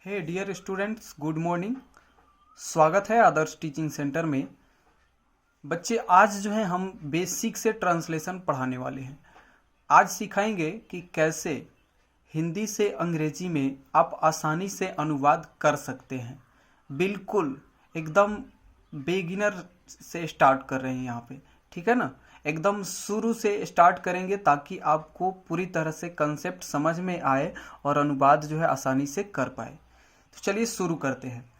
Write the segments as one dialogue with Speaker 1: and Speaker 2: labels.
Speaker 1: हे dear students, good morning. स्वागत है आदर्श teaching centre में। बच्चे, आज जो है हम बेसिक से ट्रांसलेशन पढ़ाने वाले हैं। आज सिखाएंगे कि कैसे हिंदी से अंग्रेजी में आप आसानी से अनुवाद कर सकते हैं। बिल्कुल एकदम बेगिनर से स्टार्ट कर रहे हैं यहाँ पे, ठीक है ना। एकदम शुरू से स्टार्ट करेंगे ताकि आपको पूरी तरह से कंसेप्ट समझ में आए और अनुवाद जो है आसानी से कर पाए। तो चलिए शुरू करते हैं।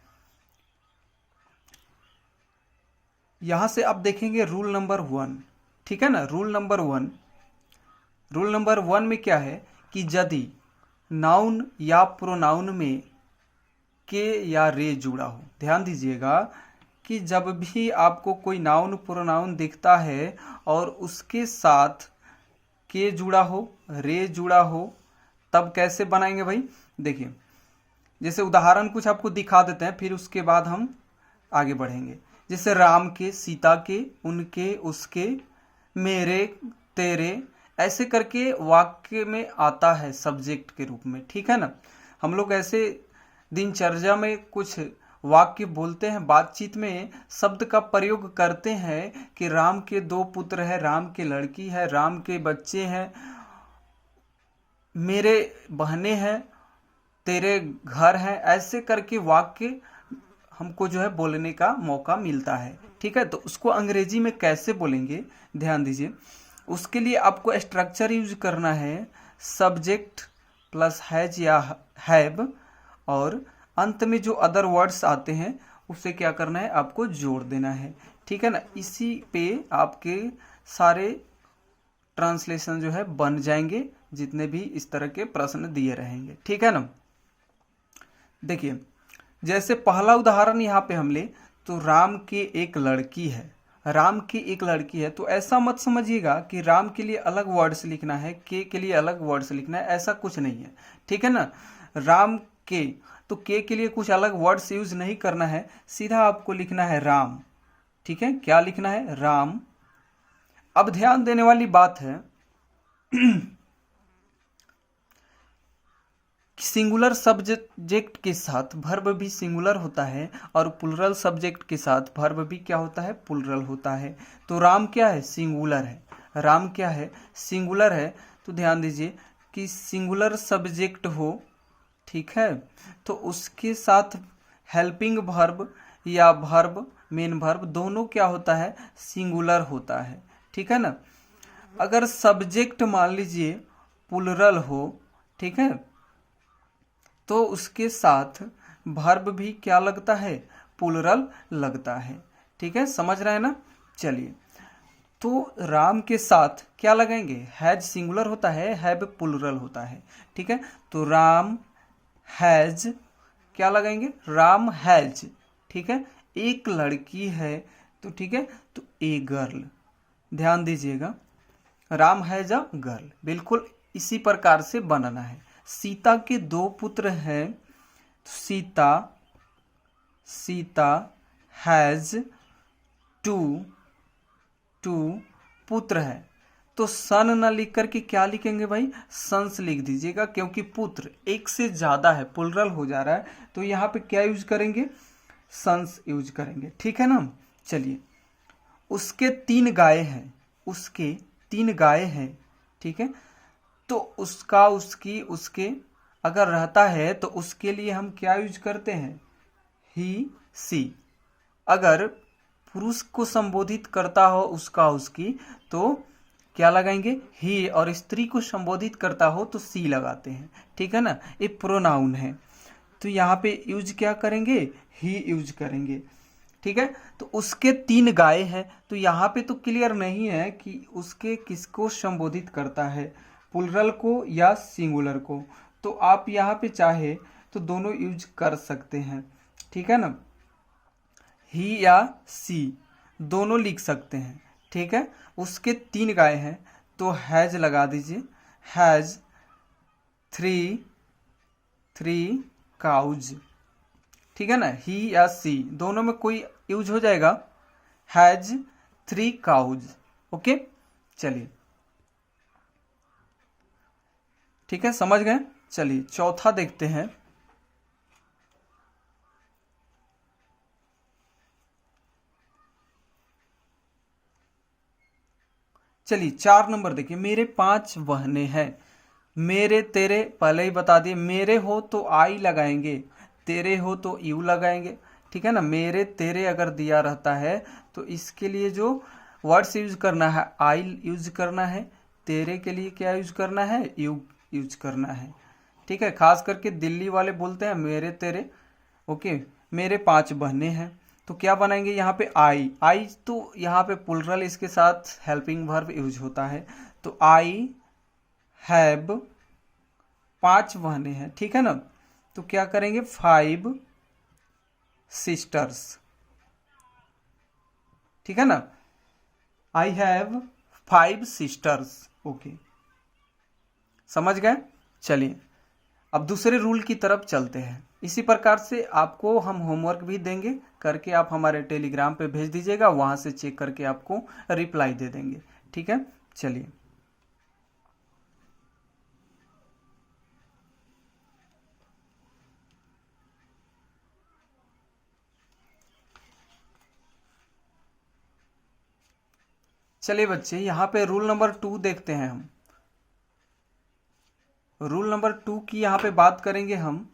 Speaker 1: यहां से आप देखेंगे रूल नंबर 1, ठीक है ना। रूल नंबर वन में क्या है कि यदि नाउन या प्रोनाउन में के या रे जुड़ा हो, ध्यान दीजिएगा कि जब भी आपको कोई नाउन प्रोनाउन दिखता है और उसके साथ के जुड़ा हो, रे जुड़ा हो, तब कैसे बनाएंगे भाई। देखिए, जैसे उदाहरण कुछ आपको दिखा देते हैं, फिर उसके बाद हम आगे बढ़ेंगे। जैसे राम के, सीता के, उनके, उसके, मेरे, तेरे, ऐसे करके वाक्य में आता है सब्जेक्ट के रूप में, ठीक है ना। हम लोग ऐसे दिनचर्या में कुछ वाक्य बोलते हैं, बातचीत में शब्द का प्रयोग करते हैं कि राम के 2 पुत्र है, राम के लड़की है, राम के बच्चे हैं, मेरे बहनें हैं, तेरे घर है। ऐसे करके वाक्य हमको जो है बोलने का मौका मिलता है, ठीक है। तो उसको अंग्रेजी में कैसे बोलेंगे, ध्यान दीजिए। उसके लिए आपको स्ट्रक्चर यूज करना है, सब्जेक्ट प्लस हैज या हैव, और अंत में जो अदर वर्ड्स आते हैं उसे क्या करना है, आपको जोड़ देना है, ठीक है ना। इसी पे आपके सारे ट्रांसलेशन जो है बन जाएंगे, जितने भी इस तरह के प्रश्न दिए रहेंगे, ठीक है ना। देखिए, जैसे पहला उदाहरण यहाँ पे हम ले तो राम की एक लड़की है, राम की एक लड़की है। तो ऐसा मत समझिएगा कि राम के लिए अलग वर्ड्स लिखना है, के लिए अलग वर्ड्स लिखना है, ऐसा कुछ नहीं है, ठीक है ना। राम के, तो के लिए कुछ अलग वर्ड्स यूज नहीं करना है, सीधा आपको लिखना है राम, ठीक है। क्या लिखना है, राम। अब ध्यान देने वाली बात है सिंगुलर सब्जेक्ट के साथ वर्ब भी सिंगुलर होता है और प्लुरल सब्जेक्ट के साथ वर्ब भी क्या होता है, प्लुरल होता है। तो राम क्या है, सिंगुलर है। राम क्या है, सिंगुलर है। तो ध्यान दीजिए कि सिंगुलर सब्जेक्ट हो, ठीक है, तो उसके साथ हेल्पिंग वर्ब या वर्ब, मेन वर्ब, दोनों क्या होता है, सिंगुलर होता है, ठीक है ना। अगर सब्जेक्ट मान लीजिए प्लुरल हो, ठीक है, तो उसके साथ वर्ब भी क्या लगता है, प्लुरल लगता है, ठीक है। समझ रहे हैं ना। चलिए, तो राम के साथ क्या लगाएंगे, हैज सिंगुलर होता है, हैव प्लुरल होता है, ठीक है। तो राम हैज, क्या लगाएंगे, राम हैज, ठीक है। एक लड़की है, तो ठीक है, तो ए गर्ल। ध्यान दीजिएगा, राम हैज अ गर्ल, बिल्कुल इसी प्रकार से बनाना है। सीता के 2 पुत्र हैं, तो सीता हैज टू पुत्र है। तो सन न लिख करके क्या लिखेंगे भाई, सन्स लिख दीजिएगा, क्योंकि पुत्र एक से ज्यादा है, प्लुरल हो जा रहा है, तो यहाँ पे क्या यूज करेंगे, सन्स यूज करेंगे, ठीक है ना। चलिए, उसके 3 गाय हैं, उसके 3 गाय हैं, ठीक है। तो उसका, उसकी, उसके अगर रहता है तो उसके लिए हम क्या यूज करते हैं, ही सी। अगर पुरुष को संबोधित करता हो उसका, उसकी, तो क्या लगाएंगे, ही, और स्त्री को संबोधित करता हो तो सी लगाते हैं, ठीक है ना। ये प्रोनाउन है, तो यहाँ पे यूज क्या करेंगे, ही यूज करेंगे, ठीक है। तो उसके 3 गाय हैं, तो यहाँ पे तो क्लियर नहीं है कि उसके किसको संबोधित करता है, प्लुरल को या सिंगुलर को। तो आप यहाँ पे चाहे तो दोनों यूज कर सकते हैं, ठीक है ना। ही या सी दोनों लिख सकते हैं, ठीक है। उसके 3 गाय हैं, तो हैज लगा दीजिए, हैज 3 काउज, ठीक है ना। ही या सी दोनों में कोई यूज हो जाएगा, हैज 3 काउज, ओके। चलिए, ठीक है, समझ गए। चलिए चौथा देखते हैं। चलिए 4 नंबर देखिए, मेरे 5 बहनें हैं। मेरे तेरे पहले ही बता दिए, मेरे हो तो आई लगाएंगे, तेरे हो तो यू लगाएंगे, ठीक है ना। मेरे तेरे अगर दिया रहता है तो इसके लिए जो वर्ड्स यूज करना है आई यूज करना है, तेरे के लिए क्या यूज करना है, यू यूज करना है, ठीक है। खास करके दिल्ली वाले बोलते हैं मेरे तेरे। ओके, मेरे 5 बहनें हैं, तो क्या बनाएंगे यहाँ पे आई। आई तो यहाँ पे प्लुरल, इसके साथ हेल्पिंग वर्ब यूज होता है, तो आई हैव 5 बहनें हैं, ठीक है ना। तो क्या करेंगे 5 सिस्टर्स, ठीक है ना। I have 5 sisters. ओके, समझ गए। चलिए अब दूसरे रूल की तरफ चलते हैं। इसी प्रकार से आपको हम होमवर्क भी देंगे करके, आप हमारे टेलीग्राम पे भेज दीजिएगा, वहां से चेक करके आपको रिप्लाई दे देंगे, ठीक है। चलिए चलिए बच्चे, यहाँ पे रूल नंबर 2 देखते हैं हम। रूल नंबर 2 की यहाँ पे बात करेंगे हम।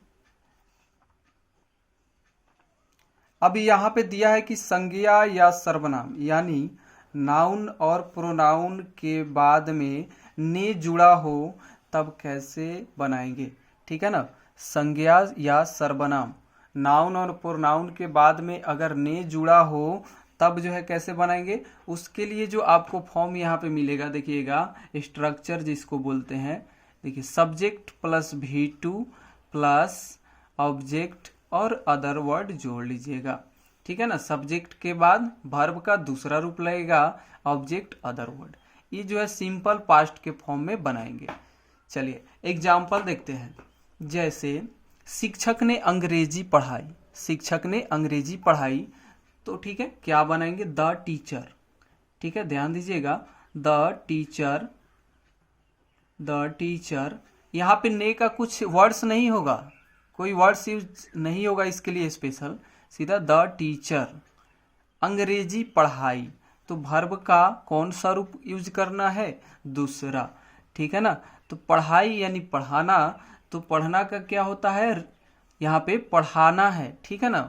Speaker 1: अब यहाँ पे दिया है कि संज्ञा या सर्वनाम यानी नाउन और प्रोनाउन के बाद में ने जुड़ा हो तब कैसे बनाएंगे, ठीक है ना। संज्ञा या सर्वनाम, नाउन और प्रोनाउन के बाद में अगर ने जुड़ा हो तब जो है कैसे बनाएंगे, उसके लिए जो आपको फॉर्म यहाँ पे मिलेगा, देखिएगा स्ट्रक्चर जिसको बोलते हैं। देखिए subject plus V2 plus object और अदर वर्ड जोड़ लीजिएगा, ठीक है ना। सब्जेक्ट के बाद वर्ब का दूसरा रूप लगेगा, ऑब्जेक्ट अदर वर्ड। ये जो है सिंपल पास्ट के फॉर्म में बनाएंगे। चलिए एग्जाम्पल देखते हैं। जैसे शिक्षक ने अंग्रेजी पढ़ाई, शिक्षक ने अंग्रेजी पढ़ाई, तो ठीक है क्या बनाएंगे, द टीचर, ठीक है। ध्यान दीजिएगा द टीचर, द टीचर। यहाँ पे ने का कुछ वर्ड्स नहीं होगा, कोई वर्ड्स यूज नहीं होगा इसके लिए स्पेशल, सीधा द टीचर। अंग्रेजी पढ़ाई, तो वर्ब का कौन सा रूप यूज करना है, दूसरा, ठीक है ना। तो पढ़ाई यानी पढ़ाना, तो पढ़ना का क्या होता है, यहाँ पे पढ़ाना है, ठीक है ना।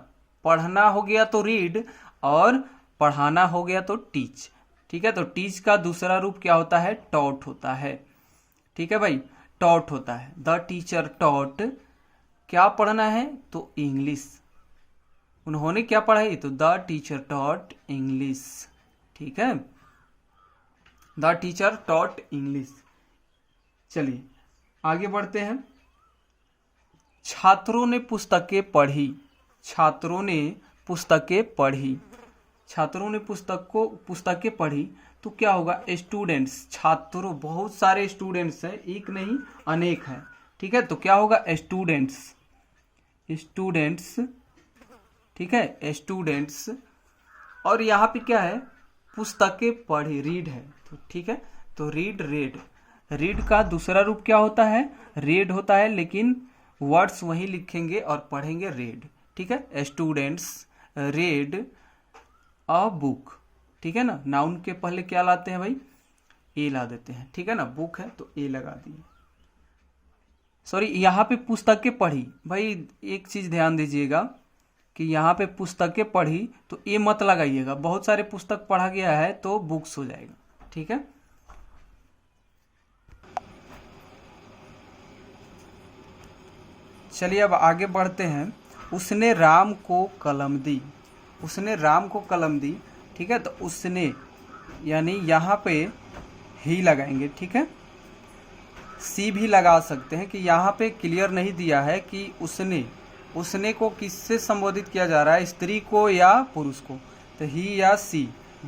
Speaker 1: पढ़ना हो गया तो रीड, और पढ़ाना हो गया तो टीच, ठीक है। तो टीच का दूसरा रूप क्या होता है, टॉट होता है, ठीक है भाई, टॉट होता है। द टीचर टॉट, क्या पढ़ना है, तो इंग्लिश। उन्होंने क्या पढ़ाई, तो द टीचर टॉट इंग्लिश, ठीक है। The teacher taught English. चलिए आगे बढ़ते हैं। छात्रों ने पुस्तकें पढ़ी, छात्रों ने पुस्तकें पढ़ी, छात्रों ने पुस्तकें पढ़ी, तो क्या होगा, स्टूडेंट्स। छात्रों बहुत सारे स्टूडेंट्स हैं, एक नहीं अनेक हैं, ठीक है। तो क्या होगा, स्टूडेंट्स, स्टूडेंट्स, ठीक है, स्टूडेंट्स। और यहाँ पे क्या है, पुस्तकें पढ़ी, रीड है, तो ठीक है। तो रीड, रेड। रीड का दूसरा रूप क्या होता है, रेड होता है, लेकिन वर्ड्स वही लिखेंगे और पढ़ेंगे रेड, ठीक है। स्टूडेंट्स रेड अ बुक, ठीक है ना। नाउन के पहले क्या लाते हैं भाई, ए ला देते हैं, ठीक है ना। बुक है तो ए लगा दिए। सॉरी, यहाँ पे पुस्तकें पढ़ी, भाई एक चीज ध्यान दीजिएगा कि यहाँ पे पुस्तकें पढ़ी तो ए मत लगाइएगा, बहुत सारे पुस्तक पढ़ा गया है तो बुक्स हो जाएगा, ठीक है। चलिए अब आगे बढ़ते हैं। उसने राम को कलम दी, उसने राम को कलम दी, ठीक है। तो उसने यानी यहाँ पे ही लगाएंगे, ठीक है। सी भी लगा सकते हैं कि यहाँ पे क्लियर नहीं दिया है कि उसने, उसने को किससे संबोधित किया जा रहा है, स्त्री को या पुरुष को। तो ही या सी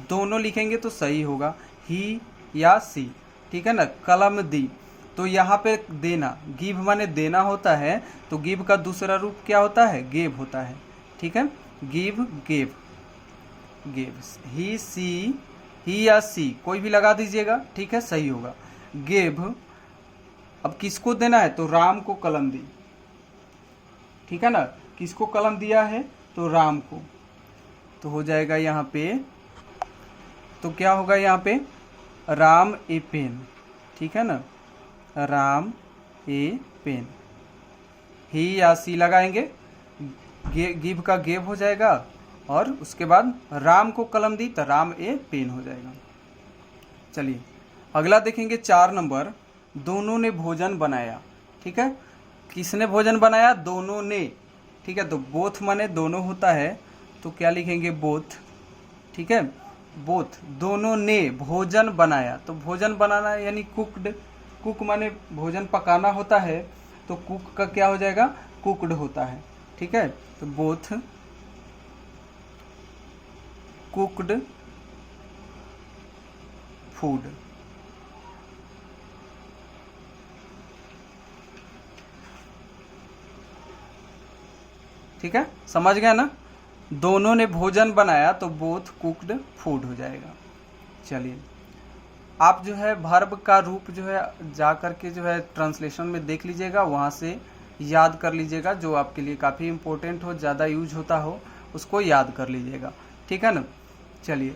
Speaker 1: दोनों लिखेंगे तो सही होगा, ही या सी, ठीक है ना। कलम दी, तो यहाँ पे देना, गिव माने देना होता है, तो गिव का दूसरा रूप क्या होता है, गेव होता है, ठीक है। Give, gave, gave. He, she, he या सी कोई भी लगा दीजिएगा, ठीक है, सही होगा। गेव, अब किसको देना है, तो राम को कलम दी, ठीक है ना। किसको कलम दिया है, तो राम को, तो हो जाएगा यहाँ पे, तो क्या होगा यहाँ पे, राम ए पेन, ठीक है ना, राम ए पेन। ही या सी लगाएंगे, गिव का गेव हो जाएगा और उसके बाद राम को कलम दी तो राम ए पेन हो जाएगा। चलिए अगला देखेंगे 4 नंबर, दोनों ने भोजन बनाया। ठीक है, किसने भोजन बनाया? दोनों ने। ठीक है, तो बोथ माने दोनों होता है तो क्या लिखेंगे? बोथ। ठीक है, बोथ, दोनों ने भोजन बनाया। तो भोजन बनाना यानी कुकड, कुक माने भोजन पकाना होता है, तो कुक का क्या हो जाएगा? कुकड होता है। ठीक है, तो बोथ कुकड फूड। ठीक है, समझ गए ना? दोनों ने भोजन बनाया तो बोथ कुकड फूड हो जाएगा। चलिए आप जो है वर्ब का रूप जो है जा करके जो है ट्रांसलेशन में देख लीजिएगा, वहाँ से याद कर लीजिएगा, जो आपके लिए काफ़ी इम्पोर्टेंट हो, ज़्यादा यूज होता हो उसको याद कर लीजिएगा। ठीक है ना? चलिए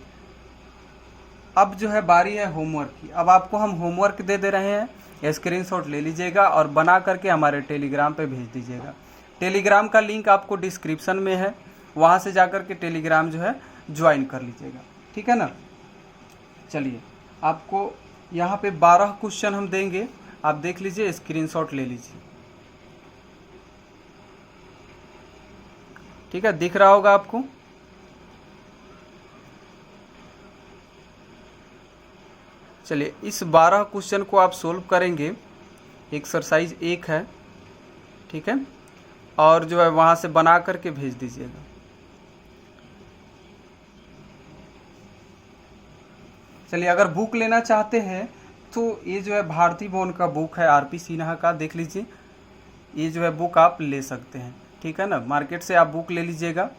Speaker 1: अब जो है बारी है होमवर्क की। अब आपको हम होमवर्क दे रहे हैं, स्क्रीनशॉट ले लीजिएगा और बना करके हमारे टेलीग्राम पे भेज दीजिएगा। टेलीग्राम का लिंक आपको डिस्क्रिप्शन में है, वहाँ से जाकर के टेलीग्राम जो है ज्वाइन कर लीजिएगा। ठीक है ना? चलिए आपको यहाँ पे 12 क्वेश्चन हम देंगे, आप देख लीजिए, स्क्रीनशॉट ले लीजिए। ठीक है, दिख रहा होगा आपको। चलिए इस 12 क्वेश्चन को आप सोल्व करेंगे, एक्सरसाइज 1 है। ठीक है, और जो है वहाँ से बना करके भेज दीजिएगा। चलिए अगर बुक लेना चाहते हैं तो ये जो है भारती भवन का बुक है, आरपी सिन्हा का, देख लीजिए, ये जो है बुक आप ले सकते हैं। ठीक है ना, मार्केट से आप बुक ले लीजिएगा।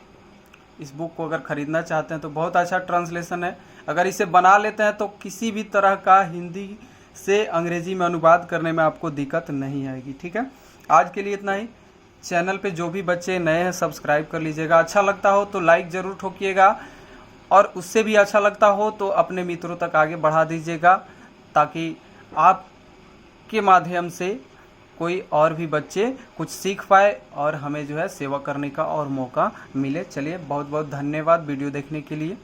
Speaker 1: इस बुक को अगर ख़रीदना चाहते हैं तो बहुत अच्छा ट्रांसलेशन है। अगर इसे बना लेते हैं तो किसी भी तरह का हिंदी से अंग्रेजी में अनुवाद करने में आपको दिक्कत नहीं आएगी। ठीक है, आज के लिए इतना ही। चैनल पे जो भी बच्चे नए हैं सब्सक्राइब कर लीजिएगा। अच्छा लगता हो तो लाइक ज़रूर ठोकिएगा, और उससे भी अच्छा लगता हो तो अपने मित्रों तक आगे बढ़ा दीजिएगा, ताकि आपके माध्यम से कोई और भी बच्चे कुछ सीख पाए और हमें जो है सेवा करने का और मौका मिले। चलिए बहुत बहुत धन्यवाद वीडियो देखने के लिए।